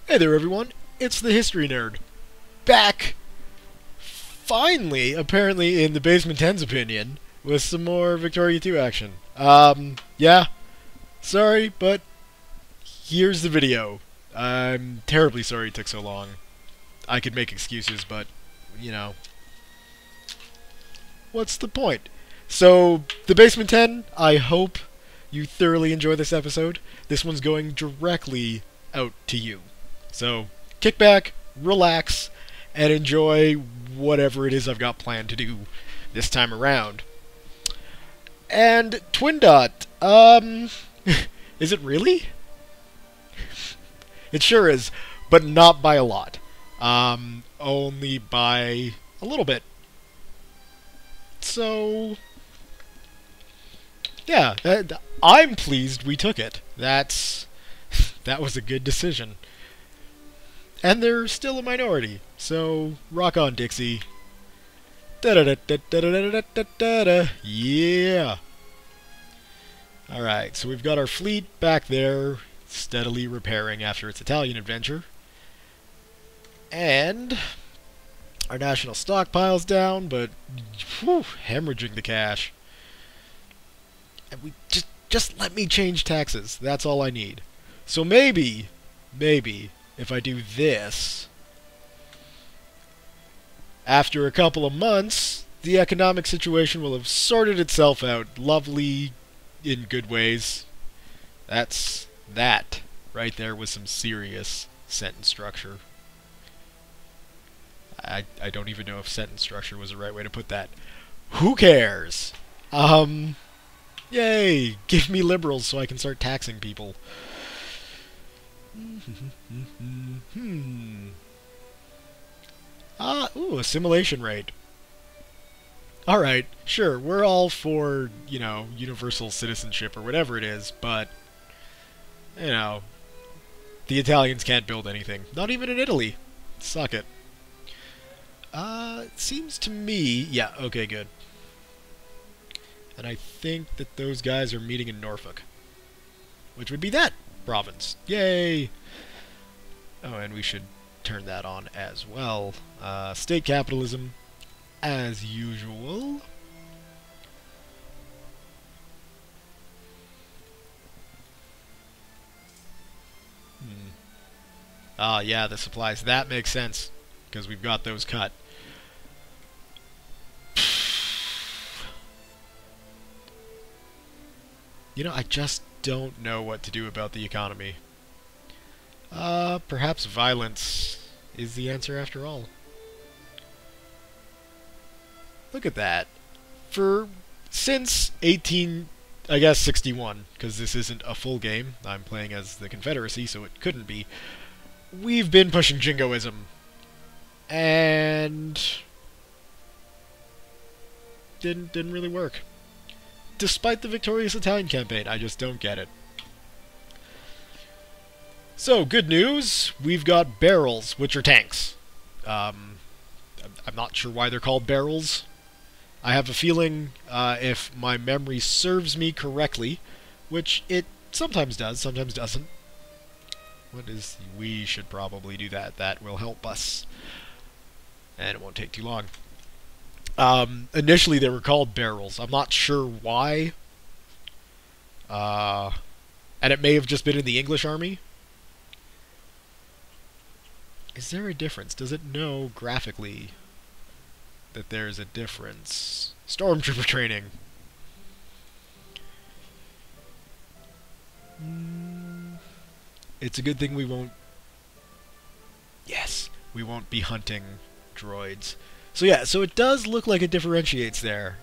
Hey there everyone, it's the History Nerd, back, finally, apparently in the Basement 10's opinion, with some more Victoria 2 action. Yeah, sorry, but here's the video. I'm terribly sorry it took so long. I could make excuses, but, you know, what's the point? So, the Basement 10, I hope you thoroughly enjoy this episode. This one's going directly out to you. So, kick back, relax, and enjoy whatever it is I've got planned to do this time around. And Twin Dot, is it really? It sure is, but not by a lot. Only by a little bit. So, yeah, I'm pleased we took it. That was a good decision. And they're still a minority, so rock on, Dixie. Da-da-da-da-da-da-da-da-da-da. Yeah. Alright, so we've got our fleet back there, steadily repairing after its Italian adventure. And our national stockpile's down, but whew, hemorrhaging the cash. And we just let me change taxes. That's all I need. So maybe, if I do this, after a couple of months, the economic situation will have sorted itself out lovely in good ways. That right there was some serious sentence structure. I don't even know if sentence structure was the right way to put that. Who cares? Yay! Give me liberals so I can start taxing people. Ooh, assimilation rate. Alright, sure, we're all for, you know, universal citizenship or whatever it is, but, you know, the Italians can't build anything. Not even in Italy. Suck it. It seems to me... Yeah, okay, good. And I think that those guys are meeting in Norfolk. Which would be that province. Yay! Oh, and we should turn that on as well. State capitalism, as usual. Ah, yeah, the supplies. That makes sense, because we've got those cut. You know, I just don't know what to do about the economy. Perhaps violence is the answer after all. Look at that. Since 61, because this isn't a full game, I'm playing as the Confederacy, so it couldn't be, we've been pushing jingoism. And didn't really work. Despite the victorious Italian campaign, I just don't get it. So, good news, we've got barrels, which are tanks. I'm not sure why they're called barrels. I have a feeling, if my memory serves me correctly, which it sometimes does, sometimes doesn't. We should probably do that. That will help us. And it won't take too long. Initially they were called barrels. I'm not sure why. And it may have just been in the English army. Is there a difference? Does it know graphically that there's a difference? Stormtrooper training. It's a good thing we won't... Yes, we won't be hunting droids. So yeah, so it does look like it differentiates there.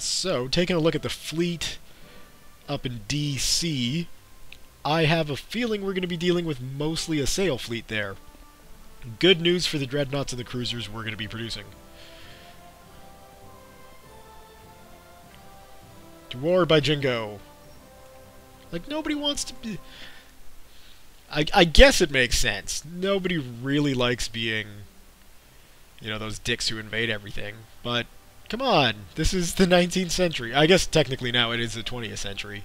So, taking a look at the fleet up in DC, I have a feeling we're going to be dealing with mostly a sail fleet there. Good news for the dreadnoughts and the cruisers we're going to be producing. To war by Jingo. Like, nobody wants to be... I guess it makes sense. Nobody really likes being, you know, those dicks who invade everything. But, come on, this is the 19th century. I guess technically now it is the 20th century.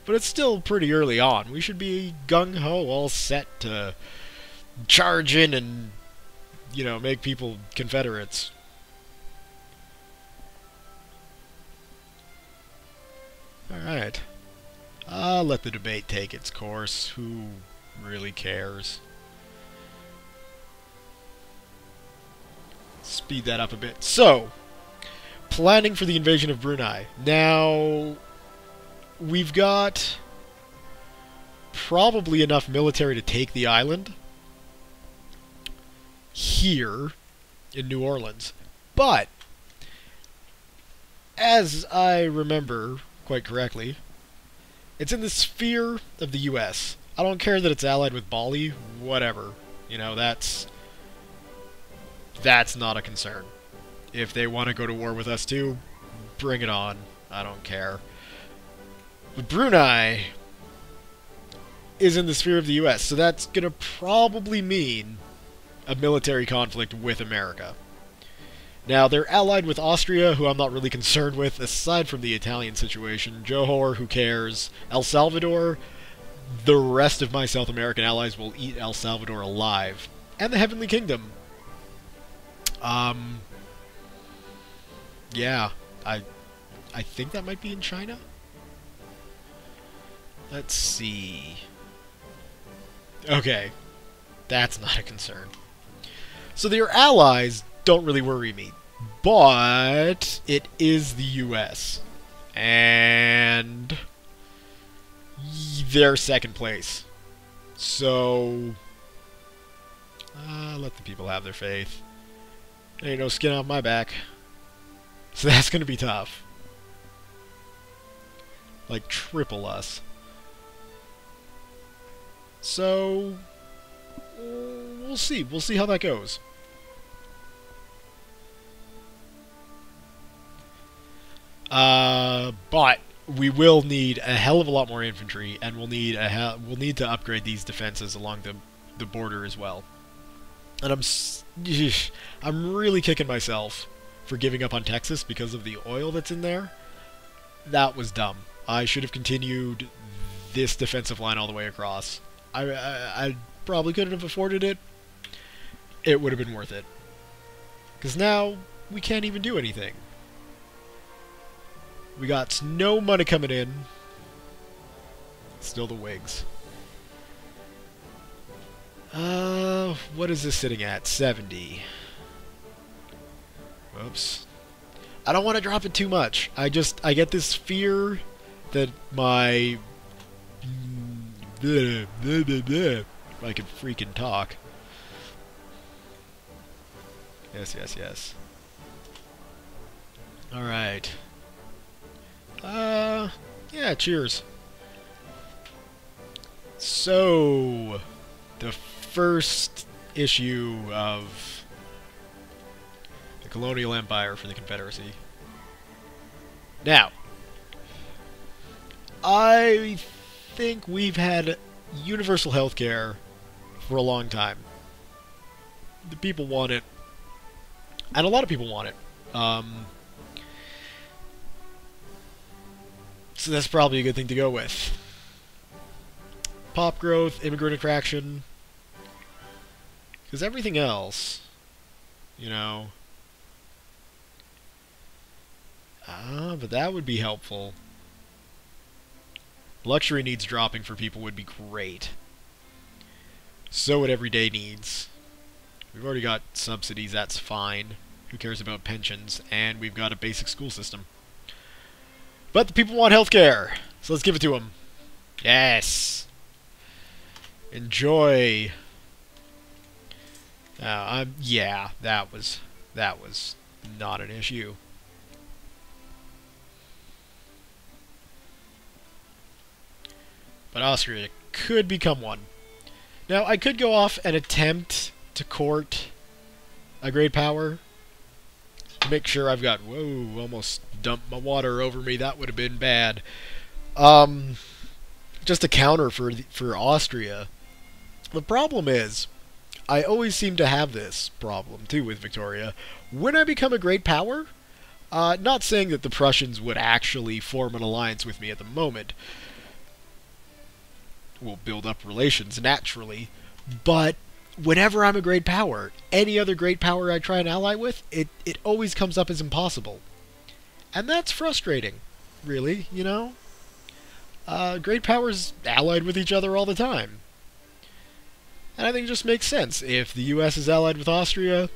But it's still pretty early on. We should be gung-ho, all set to charge in and, make people Confederates. Alright. Let the debate take its course. Who really cares? Speed that up a bit. So, planning for the invasion of Brunei. Now, we've got probably enough military to take the island here in New Orleans. But, as I remember quite correctly, it's in the sphere of the U.S. I don't care that it's allied with Bali, whatever. That's not a concern. If they want to go to war with us too, bring it on. I don't care. But Brunei is in the sphere of the U.S., so that's going to probably mean a military conflict with America. Now, they're allied with Austria, who I'm not really concerned with, aside from the Italian situation. Johor, who cares? El Salvador, the rest of my South American allies will eat El Salvador alive. And the Heavenly Kingdom. Yeah, I think that might be in China? Let's see. Okay, that's not a concern. So their allies don't really worry me, but it is the U.S. and they're second place. So let the people have their faith. There ain't no skin off my back. So that's gonna be tough. Like triple us. So we'll see. We'll see how that goes. But we will need a hell of a lot more infantry, and we'll need to upgrade these defenses along the border as well. And I'm really kicking myself for giving up on Texas because of the oil that's in there. That was dumb. I should have continued this defensive line all the way across. I probably couldn't have afforded it. It would have been worth it. Because now we can't even do anything. We got no money coming in. Still the Whigs. What is this sitting at? 70. Whoops. I don't want to drop it too much. I get this fear that my... I can freaking talk. Yes. Alright. Yeah, cheers. So, the first issue of the Colonial Empire for the Confederacy. Now, I think we've had universal health care for a long time. The people want it, and a lot of people want it. So that's probably a good thing to go with. Pop growth, immigrant attraction. Because everything else, but that would be helpful. Luxury needs dropping for people would be great. So would everyday needs. We've already got subsidies, that's fine. Who cares about pensions? And we've got a basic school system. But the people want healthcare, so let's give it to them. Yes. Enjoy. Yeah, that was not an issue. But Austria could become one. Now, I could go off and attempt to court a great power. Make sure I've got... Whoa, almost dumped my water over me. That would have been bad. Just a counter for Austria. The problem is, I always seem to have this problem, too, with Victoria. When I become a great power, not saying that the Prussians would actually form an alliance with me at the moment. We'll build up relations naturally, but whenever I'm a great power, any other great power I try and ally with, it always comes up as impossible. And that's frustrating, really, you know? Great powers allied with each other all the time. And I think it just makes sense. If the US is allied with Austria,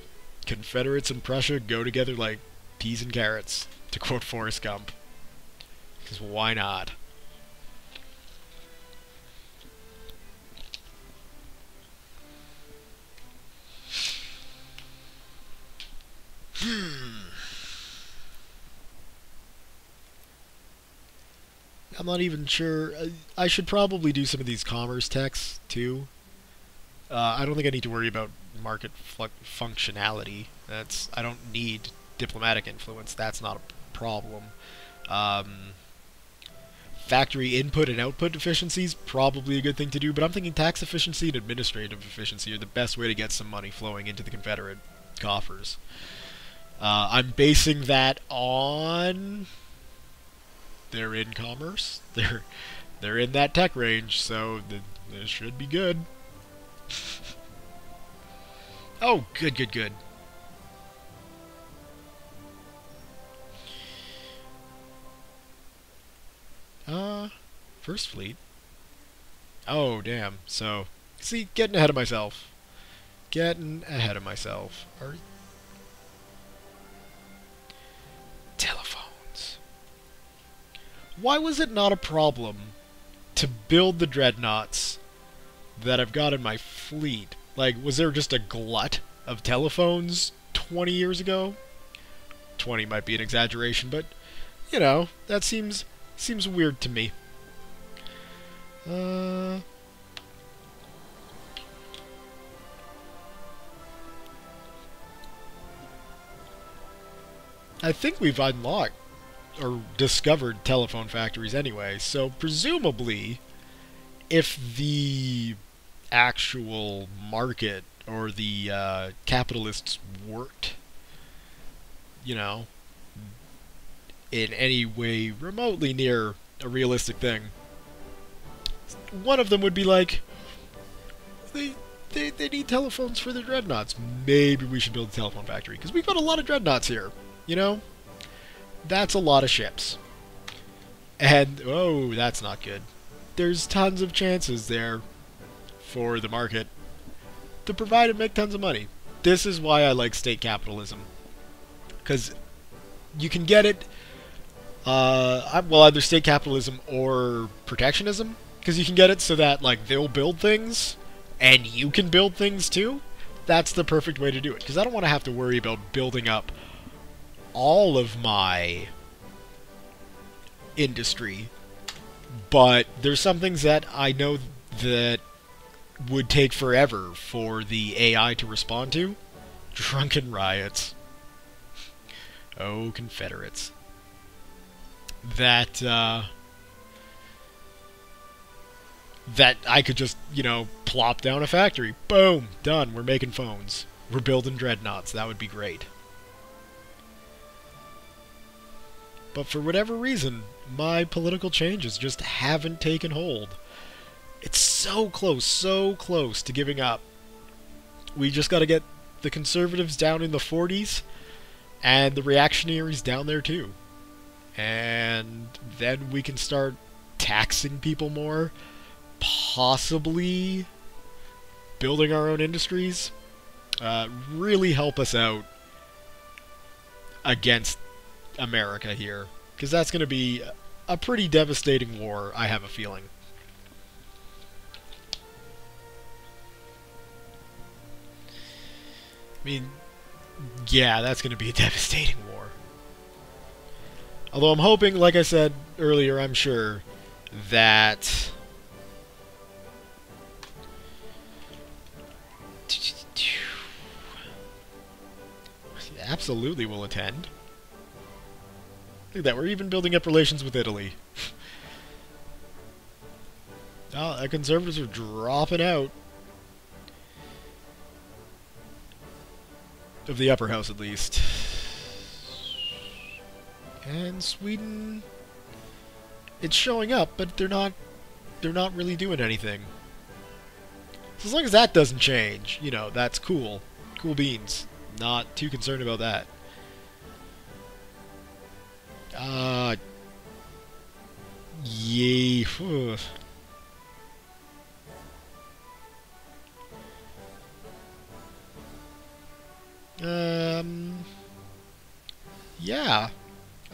Confederates and Prussia go together like peas and carrots, to quote Forrest Gump. Because why not? I'm not even sure. I should probably do some of these commerce techs, too. I don't think I need to worry about market functionality. I don't need diplomatic influence. That's not a problem. Um, Factory input and output efficiency is probably a good thing to do, but I'm thinking tax efficiency and administrative efficiency are the best way to get some money flowing into the Confederate coffers. I'm basing that on they're in commerce. They're in that tech range, so this should be good. Oh, good, good, good. First fleet. Oh, damn. So, see, getting ahead of myself. Getting ahead of myself. Telephones. Why was it not a problem to build the dreadnoughts that I've got in my fleet? Like, was there just a glut of telephones 20 years ago? 20 might be an exaggeration, but, you know, that seems weird to me. I think we've unlocked or discovered telephone factories anyway, so presumably, if the actual market or the capitalists worked, you know, in any way remotely near a realistic thing, one of them would be like, they need telephones for their dreadnoughts. Maybe we should build a telephone factory, because we've got a lot of dreadnoughts here, you know? That's a lot of ships. And, oh, that's not good. There's tons of chances there for the market to provide and make tons of money. This is why I like state capitalism. Because you can get it, well, either state capitalism or protectionism. Because you can get it so that, like, they'll build things, and you can build things too. That's the perfect way to do it. Because I don't want to have to worry about building up all of my industry. But there's some things that I know that would take forever for the AI to respond to. Drunken riots. Oh, Confederates. That I could just, you know, plop down a factory. Boom! Done. We're making phones. We're building dreadnoughts. That would be great. But for whatever reason, my political changes just haven't taken hold. It's so close to giving up. We just gotta get the conservatives down in the 40s, and the reactionaries down there too. And then we can start taxing people more, possibly building our own industries, really help us out against America here, because that's going to be a pretty devastating war, I have a feeling. I mean, yeah, that's going to be a devastating war. Although I'm hoping, like I said earlier, I'm sure, that absolutely will attend. Look at that, we're even building up relations with Italy. Oh, the conservatives are dropping out. Of the upper house, at least. And Sweden, it's showing up, but they're not really doing anything. So as long as that doesn't change, you know, that's cool. Cool beans. Not too concerned about that. Yay. Yeah.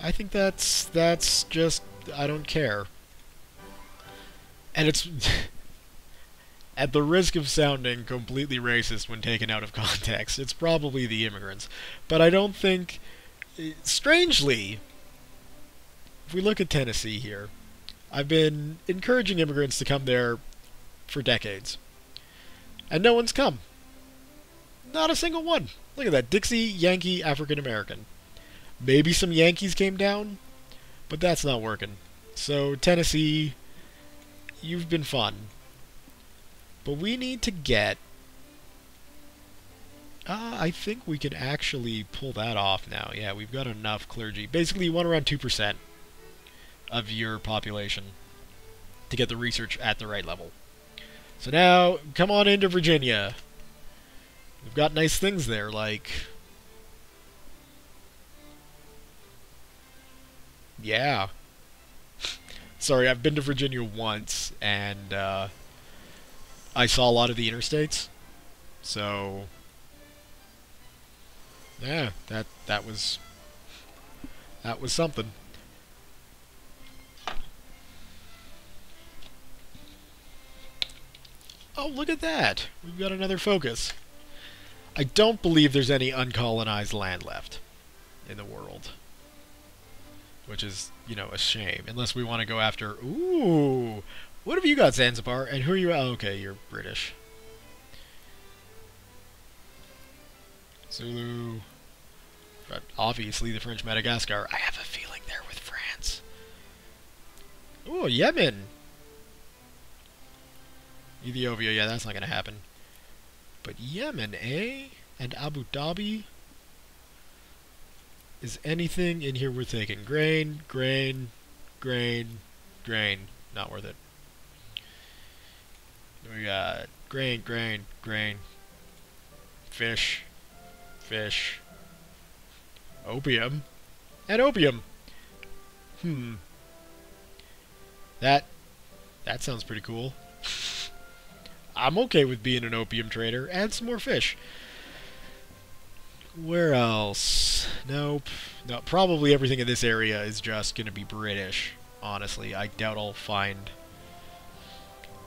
I think that's just, I don't care. And it's at the risk of sounding completely racist when taken out of context, it's probably the immigrants. But I don't think, strangely, if we look at Tennessee here, I've been encouraging immigrants to come there for decades. And no one's come. Not a single one. Look at that. Dixie, Yankee, African American. Maybe some Yankees came down, but that's not working. So, Tennessee, you've been fun. But we need to get... I think we can actually pull that off now. Yeah, we've got enough clergy. Basically, you want around 2% of your population to get the research at the right level. So now, come on into Virginia. We've got nice things there, like... Yeah. Sorry, I've been to Virginia once, and I saw a lot of the interstates. So... yeah, that was something. Oh, look at that! We've got another focus. I don't believe there's any uncolonized land left in the world. Which is, you know, a shame. Unless we want to go after... Ooh! What have you got, Zanzibar? And who are you... Oh, okay, you're British. Zulu... But obviously the French Madagascar. I have a feeling they're with France. Ooh, Yemen! Ethiopia, yeah, that's not going to happen. But Yemen, eh? And Abu Dhabi? Is anything in here worth taking? Grain, grain, grain, grain. Not worth it. We got grain, grain, grain. Fish, fish. Opium. And opium! That sounds pretty cool. I'm okay with being an opium trader. And some more fish. Where else? Nope. No, probably everything in this area is just going to be British, honestly. I doubt I'll find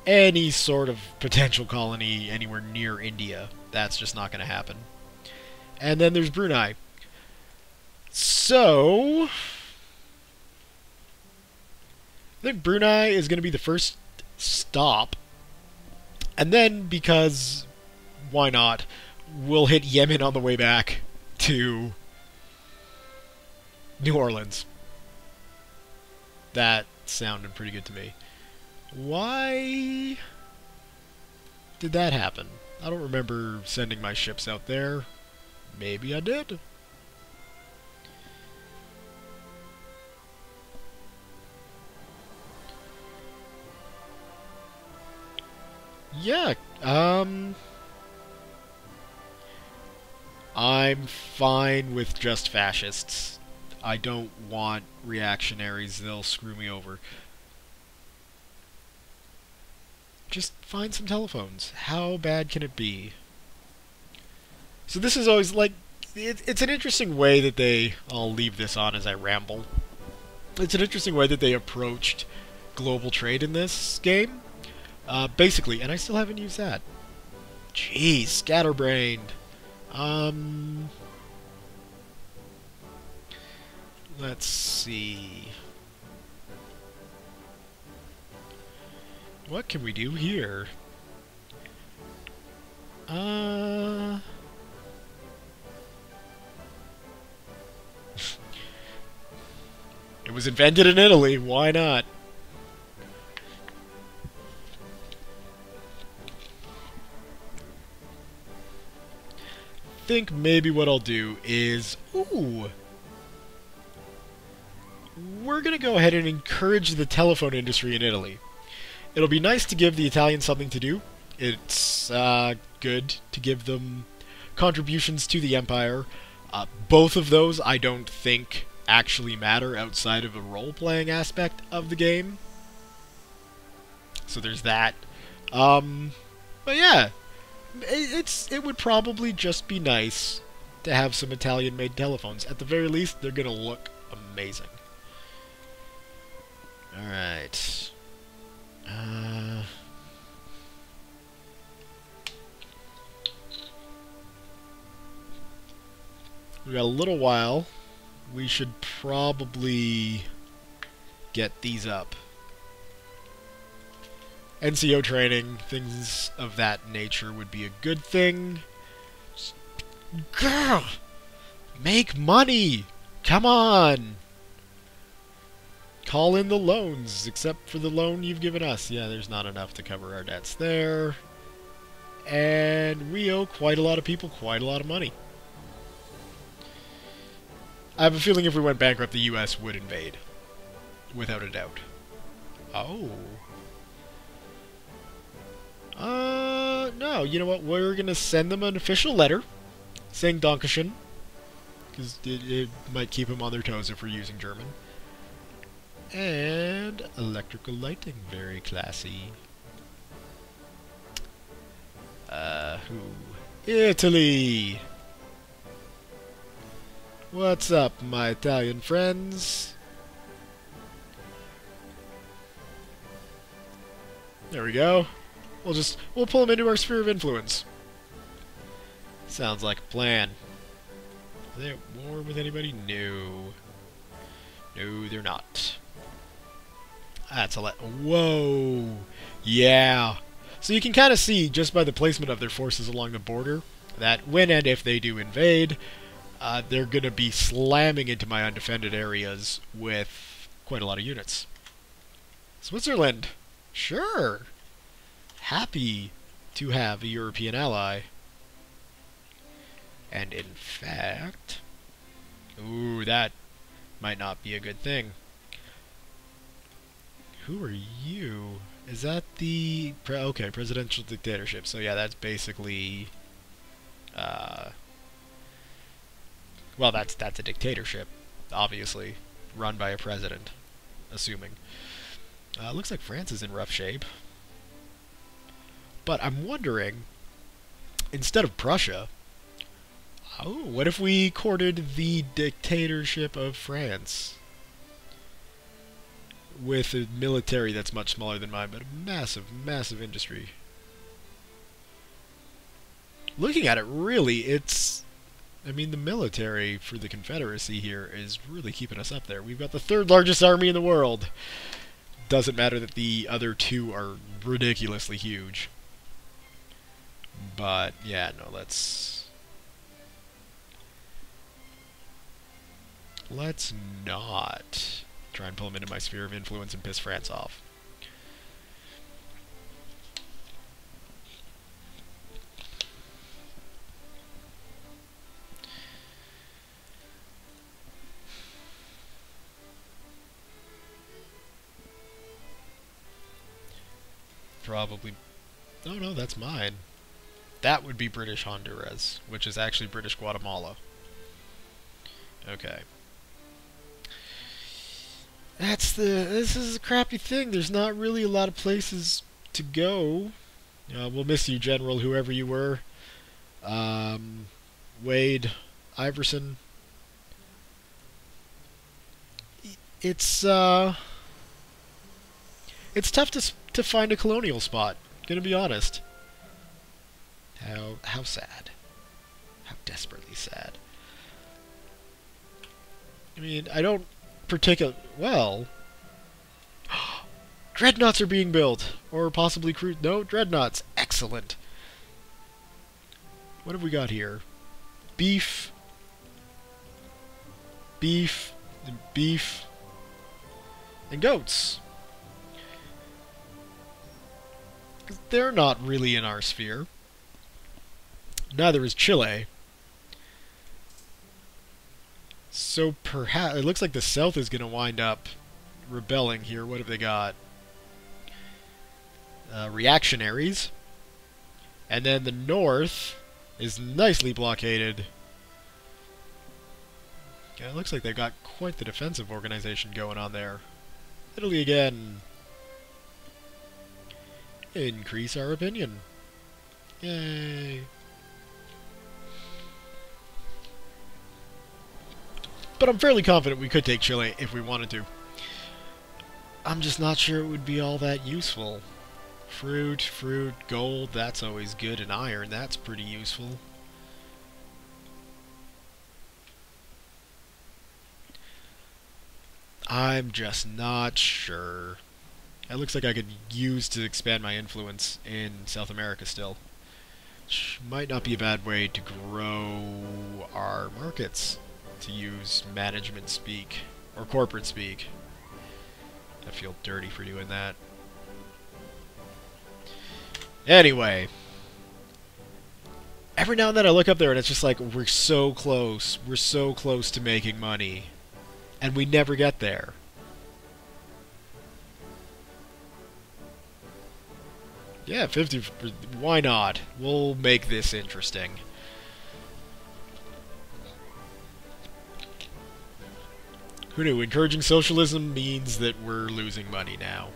any sort of potential colony anywhere near India. That's just not going to happen. And then there's Brunei. So... I think Brunei is going to be the first stop. And then, because why not, we'll hit Yemen on the way back to New Orleans. That sounded pretty good to me. Why did that happen? I don't remember sending my ships out there. Maybe I did. Yeah, I'm fine with just fascists. I don't want reactionaries, they'll screw me over. Just find some telephones. How bad can it be? So this is always like... It's an interesting way that they... I'll leave this on as I ramble. It's an interesting way that they approached global trade in this game. Basically, and I still haven't used that. Jeez, scatterbrained. Let's see. What can we do here? It was invented in Italy, why not? I think maybe what I'll do is... Ooh! We're gonna go ahead and encourage the telephone industry in Italy. It'll be nice to give the Italians something to do, It's good to give them contributions to the Empire. Both of those I don't think actually matter outside of the role-playing aspect of the game. So there's that. But yeah, it would probably just be nice to have some Italian-made telephones. At the very least, they're gonna look amazing. Alright. We got a little while. We should probably get these up. NCO training, things of that nature would be a good thing. Girl! Make money! Come on! Call in the loans, except for the loan you've given us. Yeah, there's not enough to cover our debts there. And we owe quite a lot of people quite a lot of money. I have a feeling if we went bankrupt, the US would invade. Without a doubt. Oh. No, you know what? We're gonna send them an official letter saying Dankeschön. Because it might keep them on their toes if we're using German. And electrical lighting. Very classy. Who? Italy! What's up, my Italian friends? There we go. We'll pull them into our sphere of influence. Sounds like a plan. Are they at war with anybody? No. No, they're not. That's a lot. Whoa! Yeah! So you can kind of see, just by the placement of their forces along the border, that when and if they do invade, they're going to be slamming into my undefended areas with quite a lot of units. Switzerland! Sure! Happy to have a European ally. And in fact... Ooh, that might not be a good thing. Who are you? Is that the... okay, presidential dictatorship. So yeah, that's basically... well, that's a dictatorship, obviously, run by a president, assuming. Looks like France is in rough shape. But I'm wondering, instead of Prussia, oh, what if we courted the dictatorship of France? With a military that's much smaller than mine, but a massive, massive industry. Looking at it, really, it's... I mean, the military for the Confederacy here is really keeping us up there. We've got the third largest army in the world. Doesn't matter that the other two are ridiculously huge. But, yeah, no, let's not try and pull them into my sphere of influence and piss France off. Probably... oh no, that's mine. That would be British Honduras, which is actually British Guatemala. Okay. This is a crappy thing. There's not really a lot of places to go. We'll miss you, General, whoever you were. Wade Iverson. It's tough to find a colonial spot, gonna be honest. How sad. How desperately sad. I mean, I don't well... dreadnoughts are being built! Or possibly no, dreadnoughts. Excellent! What have we got here? Beef. Beef. And beef. And goats. They're not really in our sphere. Neither is Chile. So perhaps... it looks like the South is going to wind up rebelling here. What have they got? Reactionaries. And then the north is nicely blockaded. Yeah, it looks like they've got quite the defensive organization going on there. Italy again. Increase our opinion. Yay. But I'm fairly confident we could take Chile if we wanted to. I'm just not sure it would be all that useful. Fruit, gold, that's always good, and iron, that's pretty useful. I'm just not sure. It looks like I could use to expand my influence in South America still. Which might not be a bad way to grow our markets, to use management speak, or corporate speak. I feel dirty for doing that. Anyway. Every now and then I look up there and it's just like, we're so close to making money. And we never get there. Yeah, 50, why not? We'll make this interesting. Who knew? Encouraging socialism means that we're losing money now.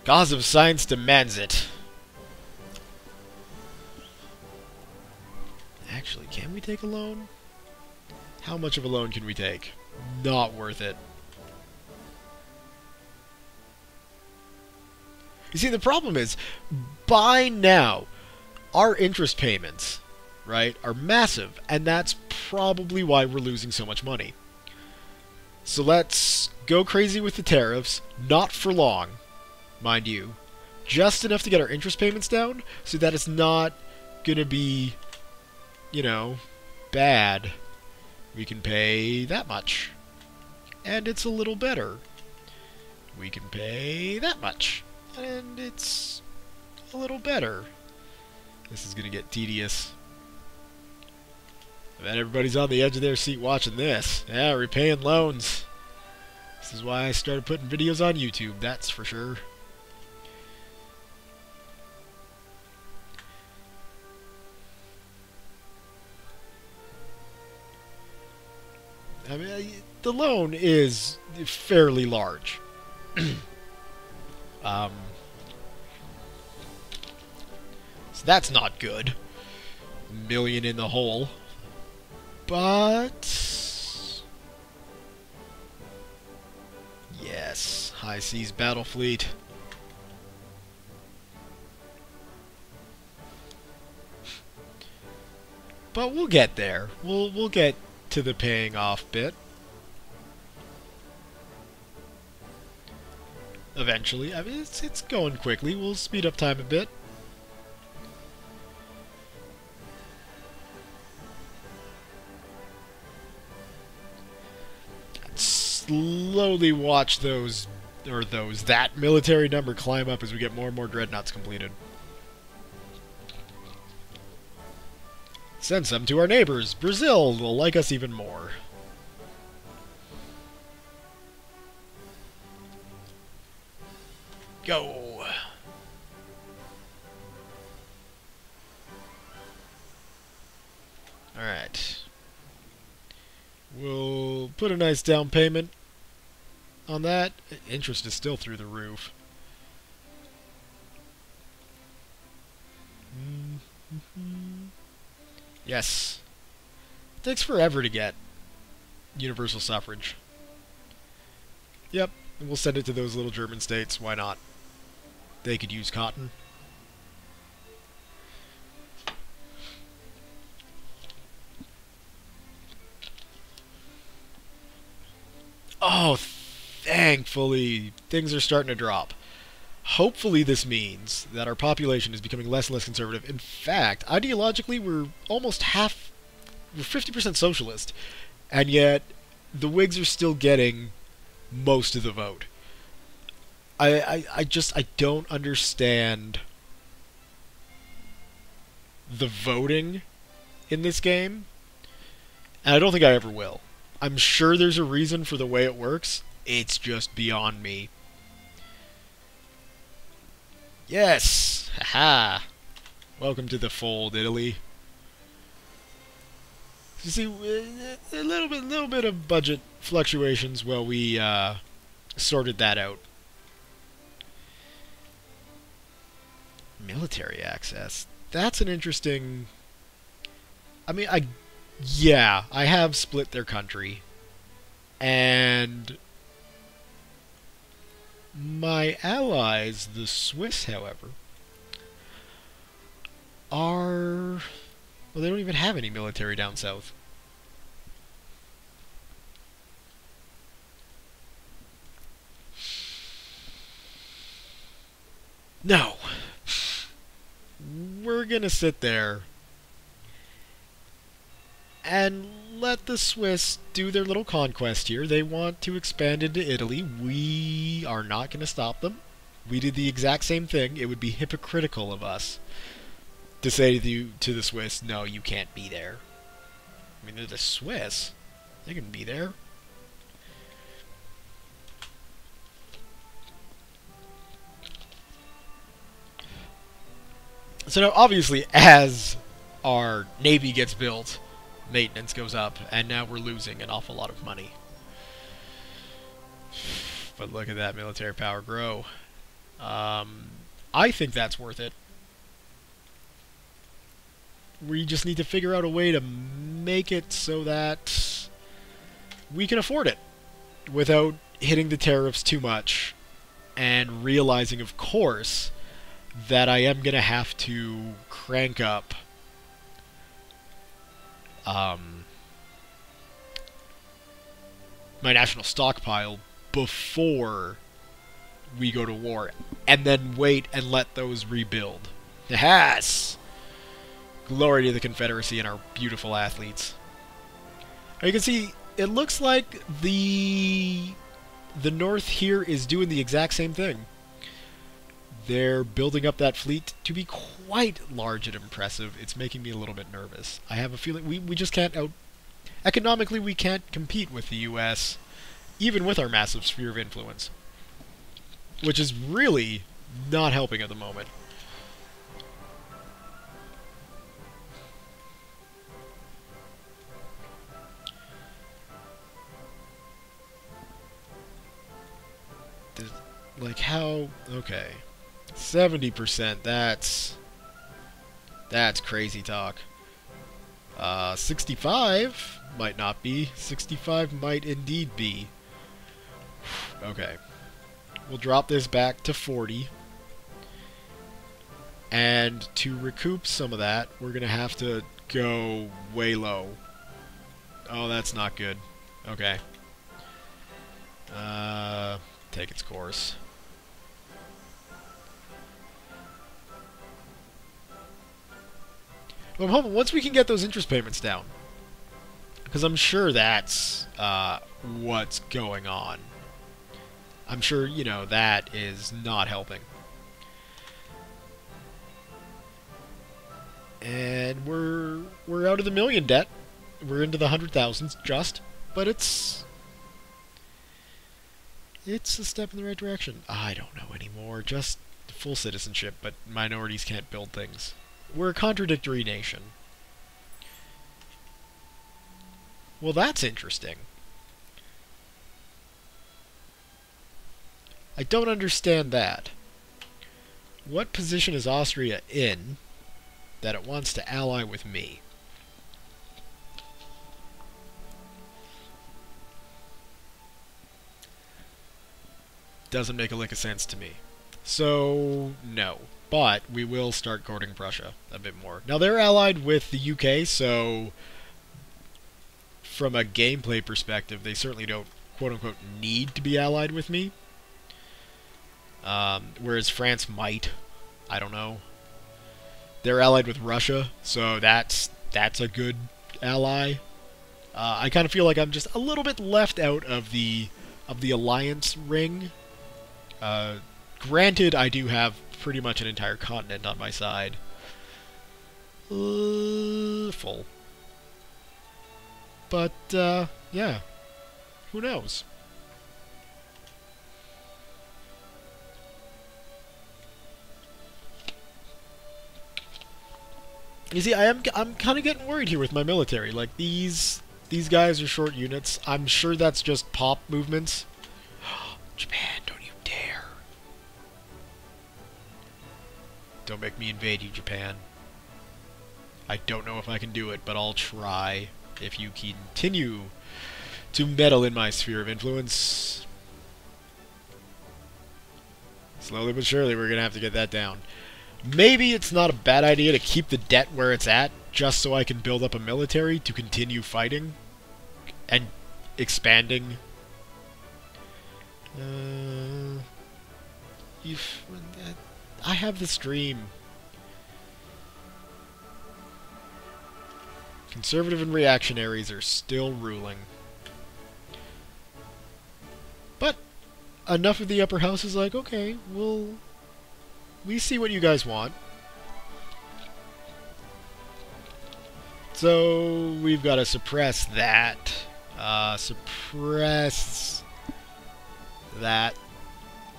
Cause of science demands it. Actually, can we take a loan? How much of a loan can we take? Not worth it. You see, the problem is, by now, our interest payments, right, are massive, and that's probably why we're losing so much money. So let's go crazy with the tariffs, not for long, mind you, just enough to get our interest payments down, so that it's not gonna be, you know, bad. We can pay that much. And it's a little better. We can pay that much. And it's a little better. This is going to get tedious. I bet everybody's on the edge of their seat watching this. Yeah, repaying loans. This is why I started putting videos on YouTube, that's for sure. I mean, the loan is fairly large. So that's not good. $1 million in the hole. But... yes, High Seas Battle Fleet. But we'll get there. We'll get to the paying off bit. Eventually. I mean, it's going quickly. We'll speed up time a bit. And slowly watch that military number climb up as we get more and more dreadnoughts completed. Send some to our neighbors. Brazil will like us even more. Go. Alright. We'll put a nice down payment on that. Interest is still through the roof. Yes. It takes forever to get universal suffrage. Yep, and we'll send it to those little German states. Why not? They could use cotton. Oh, thankfully, things are starting to drop. Hopefully this means that our population is becoming less and less conservative. In fact, ideologically, we're almost we're 50% socialist, and yet the Whigs are still getting most of the vote. I don't understand the voting in this game, and I don't think I ever will. I'm sure there's a reason for the way it works. It's just beyond me. Yes! Haha! Welcome to the fold, Italy. You see, a little bit of budget fluctuations while we sorted that out. Military access. That's an interesting. I mean, yeah, I have split their country, and my allies, the Swiss, however, are... well, they don't even have any military down south. No. We're gonna sit there and let the Swiss do their little conquest here. They want to expand into Italy. We are not gonna stop them. We did the exact same thing. It would be hypocritical of us to say to the Swiss, no, you can't be there. I mean, they're the Swiss. They can be there. So now, obviously, as our navy gets built, maintenance goes up, and now we're losing an awful lot of money. But look at that military power grow. I think that's worth it. We just need to figure out a way to make it so that we can afford it without hitting the tariffs too much and realizing, of course, that I am going to have to crank up my national stockpile before we go to war, and then wait and let those rebuild. Yes! Glory to the Confederacy and our beautiful athletes. Now you can see, it looks like the North here is doing the exact same thing. They're building up that fleet to be quite large and impressive. It's making me a little bit nervous. I have a feeling we just can't economically, we can't compete with the U.S., even with our massive sphere of influence. Which is really not helping at the moment. Like how... okay. 70%, that's crazy talk. 65 might not be. 65 might indeed be. Okay. We'll drop this back to 40. And to recoup some of that, we're going to have to go way low. Oh, that's not good. Okay. Take its course. Well, I'm hoping once we can get those interest payments down, because I'm sure that's what's going on. I'm sure, you know, that is not helping. And we're out of the million debt. We're into the 100,000s just, but it's a step in the right direction. I don't know anymore. Just full citizenship, but minorities can't build things. We're a contradictory nation. Well, that's interesting. I don't understand that. What position is Austria in that it wants to ally with me? Doesn't make a lick of sense to me. So, no. But we will start courting Prussia a bit more. Now, they're allied with the UK, so from a gameplay perspective, they certainly don't, quote-unquote, need to be allied with me. Whereas France might. I don't know. They're allied with Russia, so that's a good ally. I kind of feel like I'm just a little bit left out of the alliance ring. Granted, I do have pretty much an entire continent on my side. Full. But, yeah. Who knows? You see, I'm kind of getting worried here with my military. Like, these guys are short units. I'm sure that's just pop movements. Japan, don't you dare. Don't make me invade you, Japan. I don't know if I can do it, but I'll try if you continue to meddle in my sphere of influence. Slowly but surely, we're going to have to get that down. Maybe it's not a bad idea to keep the debt where it's at, just so I can build up a military to continue fighting and expanding. I have this dream. Conservative and reactionaries are still ruling. But enough of the upper house is like, okay, we see what you guys want. So we've got to suppress that. Suppress that.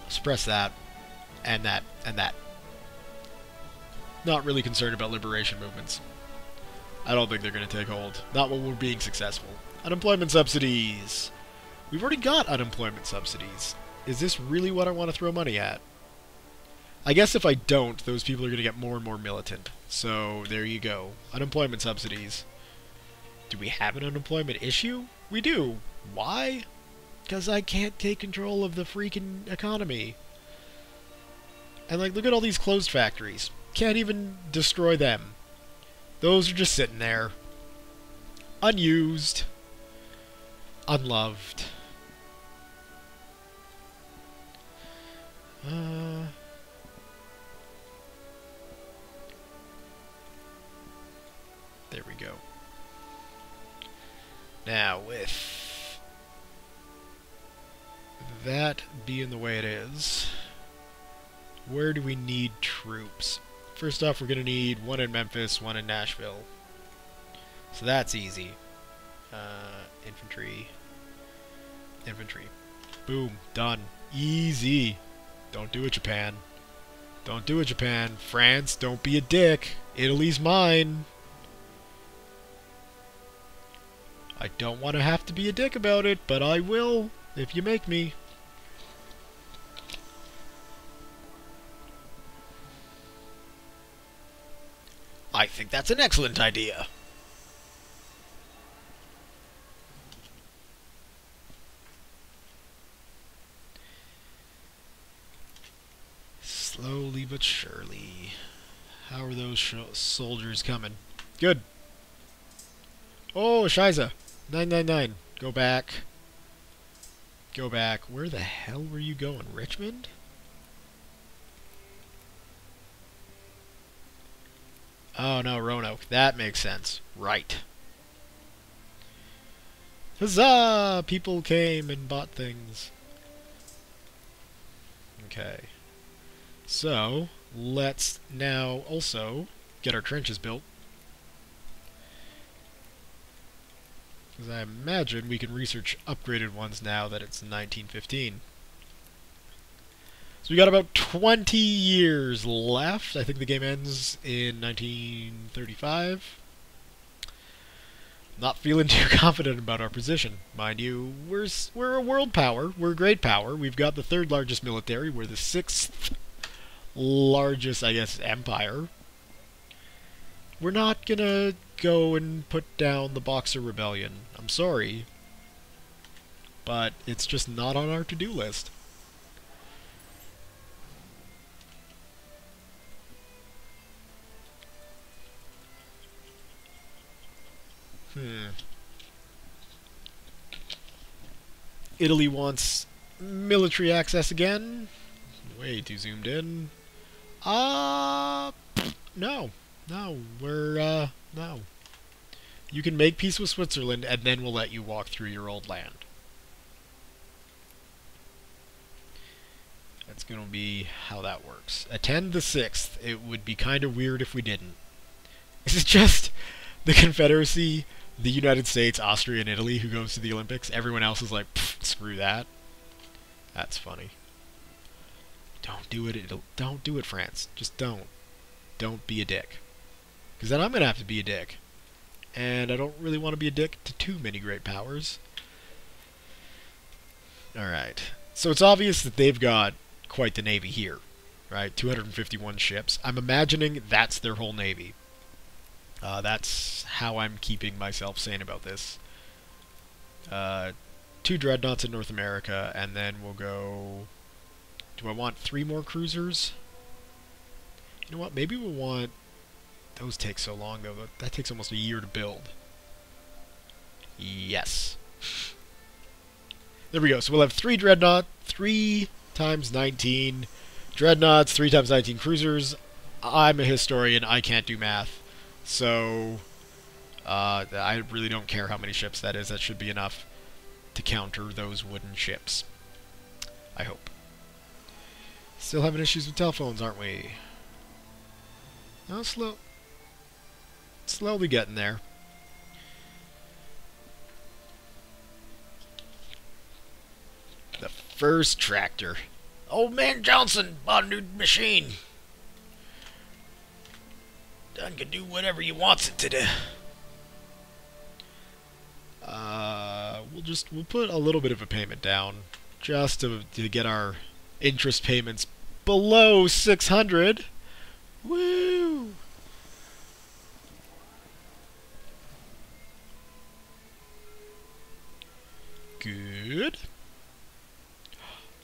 Suppress that. And that. And that. Not really concerned about liberation movements. I don't think they're going to take hold. Not when we're being successful. Unemployment subsidies. We've already got unemployment subsidies. Is this really what I want to throw money at? I guess if I don't, those people are going to get more and more militant. So, there you go. Unemployment subsidies. Do we have an unemployment issue? We do. Why? Because I can't take control of the freaking economy. And, like, look at all these closed factories. Can't even destroy them. Those are just sitting there. Unused. Unloved. There we go. Now, with that being the way it is, where do we need troops? First off, we're going to need one in Memphis, one in Nashville. So that's easy. Infantry. Infantry. Boom. Done. Easy. Don't do it, Japan. Don't do it, Japan. France, don't be a dick. Italy's mine. I don't want to have to be a dick about it, but I will if you make me. I think that's an excellent idea. Slowly but surely. How are those soldiers coming? Good. Oh, Shiza. 999. Go back. Go back. Where the hell were you going? Richmond? Oh no, Roanoke. That makes sense. Right. Huzzah! People came and bought things. Okay. So, let's now also get our trenches built. Because I imagine we can research upgraded ones now that it's 1915. So we got about 20 years left. I think the game ends in 1935. Not feeling too confident about our position. Mind you, we're a world power. We're a great power. We've got the third largest military. We're the sixth largest, I guess, empire. We're not gonna go and put down the Boxer Rebellion. I'm sorry. But it's just not on our to-do list. Italy wants military access again. Way too zoomed in. No. No, we're, no. You can make peace with Switzerland, and then we'll let you walk through your old land. That's gonna be how that works. Attend the 6th. It would be kind of weird if we didn't. Is it just the Confederacy, the United States, Austria, and Italy who goes to the Olympics? Everyone else is like, screw that. That's funny. Don't do it. Don't do it, France. Just don't. Don't be a dick. Because then I'm going to have to be a dick. And I don't really want to be a dick to too many great powers. Alright. So it's obvious that they've got quite the navy here. Right? 251 ships. I'm imagining that's their whole navy. That's how I'm keeping myself sane about this. 2 dreadnoughts in North America, and then we'll go... Do I want 3 more cruisers? You know what? Maybe we'll want... Those take so long, though. That takes almost a year to build. Yes. There we go. So we'll have 3 dreadnought, 3 times 19 dreadnoughts, 3 times 19 cruisers. I'm a historian. I can't do math. So, I really don't care how many ships that is. That should be enough to counter those wooden ships. I hope. Still having issues with telephones, aren't we? Oh, slowly getting there. The first tractor. Old man Johnson bought a new machine. Done can do whatever he wants it to do. We'll put a little bit of a payment down just to get our interest payments below 600. Woo! Good.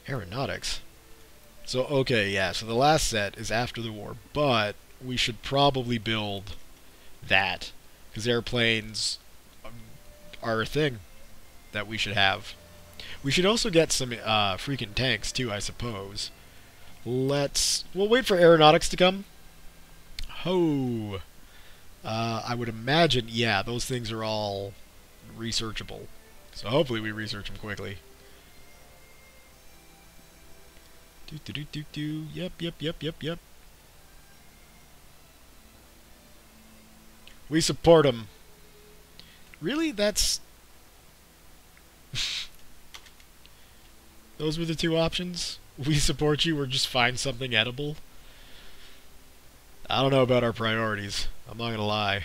Aeronautics. So, okay, yeah, so the last set is after the war, but we should probably build that, because airplanes are a thing that we should have. We should also get some freaking tanks, too, I suppose. We'll wait for aeronautics to come. Ho! I would imagine, yeah, those things are all researchable. So hopefully we research them quickly. Yep. We support them. Really? That's... Those were the 2 options? We support you or just find something edible? I don't know about our priorities. I'm not gonna lie.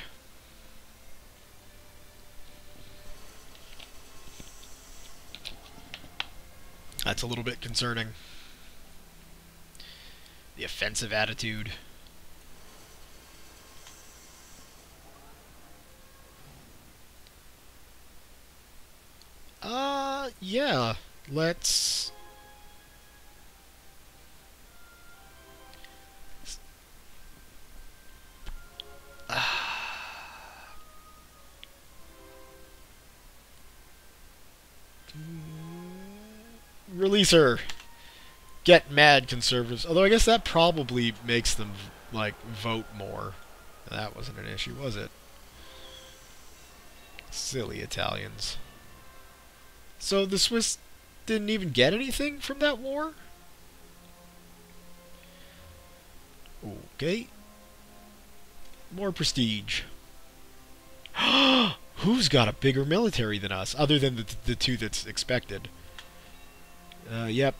That's a little bit concerning. The offensive attitude. Yeah. Let's... Release her. Get mad, conservatives. Although I guess that probably makes them, like, vote more. That wasn't an issue, was it? Silly Italians. So the Swiss didn't even get anything from that war? Okay. More prestige. Who's got a bigger military than us, other than the 2 that's expected? Yep.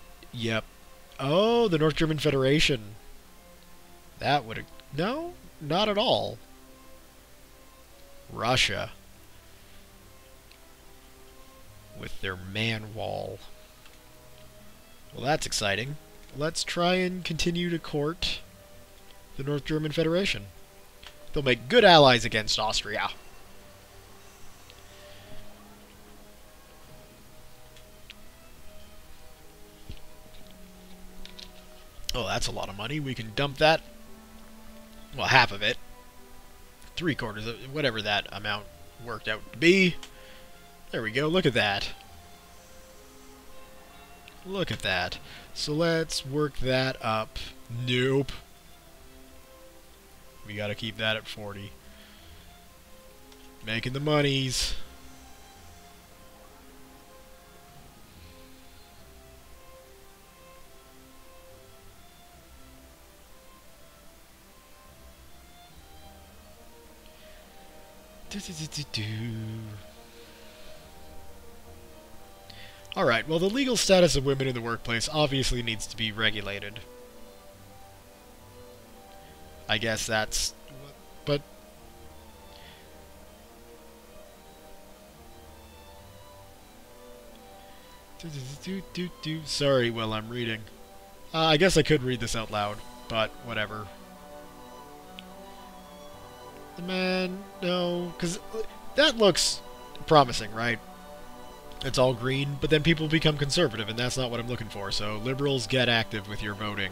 Oh, the North German Federation. That would have... No, not at all. Russia. With their man wall. Well, that's exciting. Let's try and continue to court the North German Federation. They'll make good allies against Austria. Oh, that's a lot of money. We can dump that. Well, half of it. 3/4 of whatever that amount worked out to be. There we go. Look at that. Look at that. So let's work that up. Nope. We gotta keep that at 40. Making the monies. Alright, well, the legal status of women in the workplace obviously needs to be regulated. I guess that's... But Sorry, while I'm reading. I guess I could read this out loud, but whatever. The man, no, because that looks promising, right? It's all green, but then people become conservative, and that's not what I'm looking for. So liberals, get active with your voting.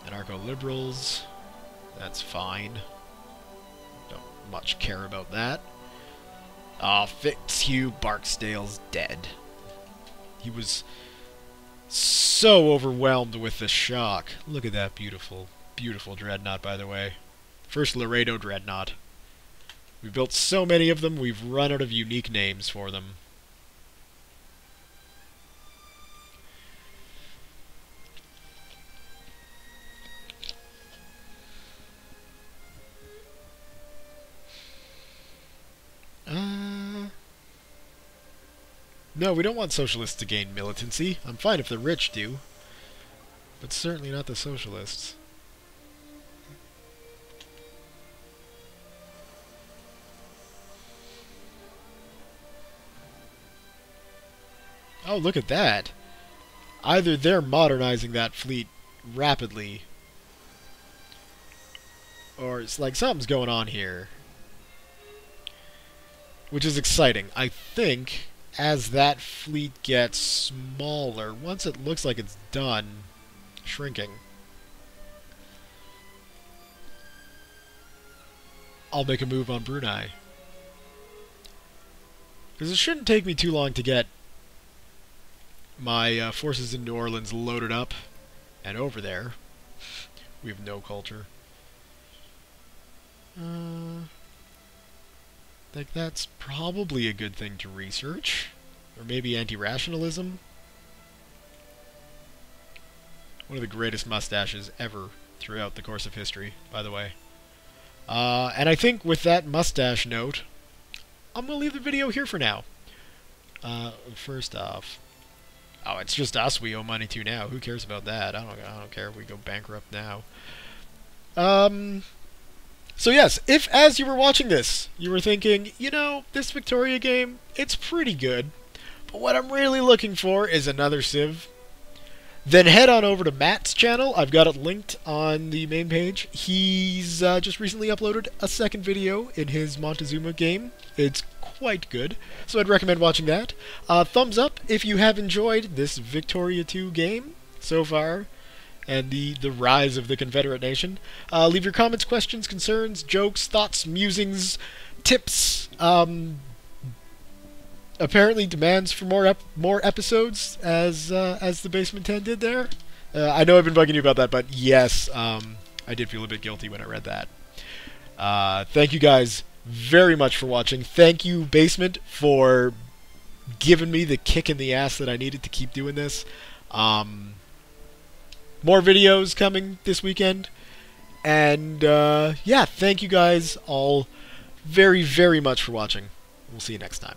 Anarcho-liberals, that's fine. Don't much care about that. Ah, Fitzhugh Barksdale's dead. He was so overwhelmed with the shock. Look at that beautiful, beautiful dreadnought, by the way. First Laredo dreadnought. We've built so many of them, we've run out of unique names for them. No, we don't want socialists to gain militancy. I'm fine if the rich do. But certainly not the socialists. Oh, look at that. Either they're modernizing that fleet rapidly, or it's like something's going on here. Which is exciting. I think as that fleet gets smaller, once it looks like it's done shrinking, I'll make a move on Brunei. Because it shouldn't take me too long to get my forces in New Orleans loaded up and over there. We have no culture. I think that's probably a good thing to research. Or maybe anti-rationalism. One of the greatest mustaches ever throughout the course of history, by the way. And I think with that mustache note, I'm going to leave the video here for now. First off, oh, it's just us we owe money to now. Who cares about that? I don't care if we go bankrupt now. So yes, if as you were watching this, you were thinking, you know, this Victoria game, it's pretty good, but what I'm really looking for is another Civ, then head on over to Matt's channel. I've got it linked on the main page. He's just recently uploaded a second video in his Montezuma game. It's quite good, so I'd recommend watching that. Thumbs up if you have enjoyed this Victoria 2 game so far, and the rise of the Confederate nation. Leave your comments, questions, concerns, jokes, thoughts, musings, tips, apparently demands for more episodes, as the Basement 10 did there. I know I've been bugging you about that, but yes, I did feel a bit guilty when I read that. Thank you guys very much for watching. Thank you, Basement, for giving me the kick in the ass that I needed to keep doing this. More videos coming this weekend. And, yeah, thank you guys all very, very much for watching. We'll see you next time.